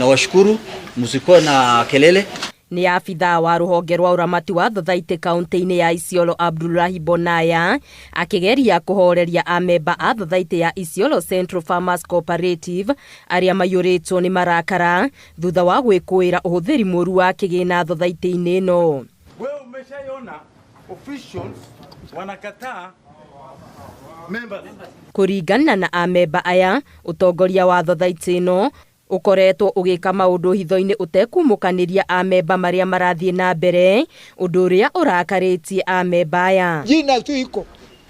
na washukuru, msikuwe na kelele. Ni afitha wa ruhonge rwa uramati wa Thathaitĩ kaunti-inĩ ya Isiolo Abdullahi Bonaya akigeria kuhoreria amemba a Thathaitĩ ya Isiolo Central Farmers Cooperative aria mayuritwo ni marakara thutha wa gwikuira uhuthiri mũru wa kigina Thathaitĩ-inĩ ĩno. Wewe umeshaiona officials wanakataa members. Kuringana na amemba aya, utongoria wa Thathaitĩ ĩno ukoretwo ugika maundu hitho-ini utekumukaniria amemba maria marathie na mbere, undu uria urakaritie amemba aya. Jina tu iko,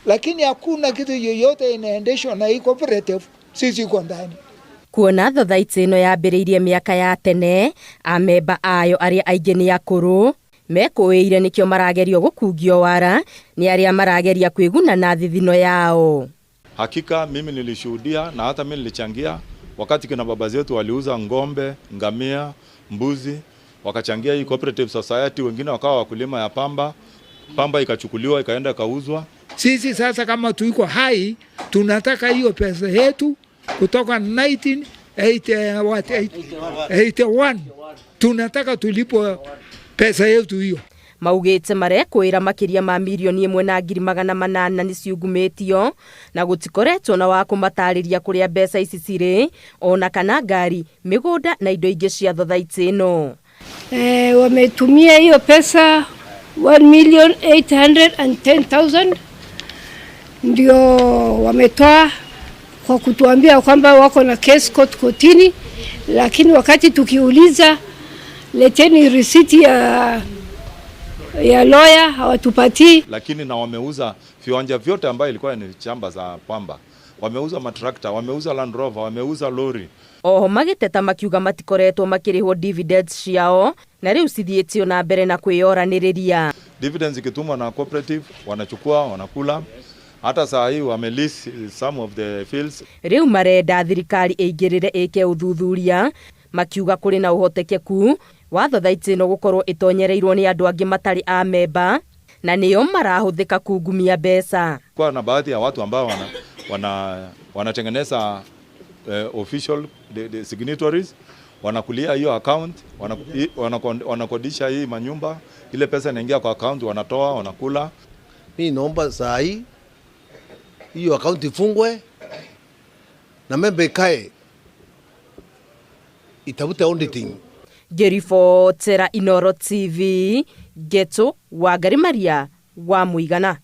lakini hakuna kitu yoyote inaendeshwa na cooperative, sisi iko ndani. Kuona Thathaitĩ ĩno yambĩrĩirie miaka ya tene, amemba ayo aria aingĩ ni akũrũ mekuĩire nikio maragerio gukungio wara ni aria marageria kwiguna na thithino yao. Hakika mimi nilishuhudia na hata mimi nilichangia wakati kina baba zetu waliuza ngombe, ngamia, mbuzi, wakachangia hii cooperative society, wengine wakawa wakulima ya pamba, pamba ikachukuliwa ikaenda kauzwa. Sisi sasa kama tuiko hai, tunataka hiyo pesa yetu kutoka 1981. Tunataka tulipo pesa yetu hiyo. Maugite marekwira makiria ma milioni 1,800 ni ciugumitio na gutikoretwo na wa kumatariria kuria mbeca ici ciri ona kana ngari, migunda na indo ingi cia Thathaitĩ ĩno. Wametumia hiyo pesa 1,810,000 ndio wametoa kwa kutuambia kwamba wako na case kotini, lakini wakati tukiuliza leteni risiti ya lawyer hawatupatii. Lakini na wameuza viwanja vyote ambayo ilikuwa ni shamba za pamba. Wameuza matrakta, wameuza Land Rover, wameuza lori. Oho magiteta makiuga matikoretwo makirihwo dividends ciao na riu cithiĩtio na mbere na kwĩyoranĩrĩria. Dividends ikitumwa na cooperative wanachukua wanakula. Hata saa hii wamelease some of the fields. Riu marenda thirikari ĩingĩrĩre ĩke uthuthuria, makiuga kuri na uhotekeku wa Thathaitĩ ĩno gukorwo itonyereirwo ni andu angi matari amemba na niyo marahuthika kungumia mbeca. Kwa na baadhi ya watu ambao wanatengeneza official the signatories, wanakulia hiyo account, wanakodisha hii manyumba, ile pesa inaingia kwa account, wanatoa wanakula. Mimi naomba saa hii hiyo account ifungwe na member ikae itafute auditing. Gerifo Tera Inoro TV, Geto Wangari Maria wa Muigana.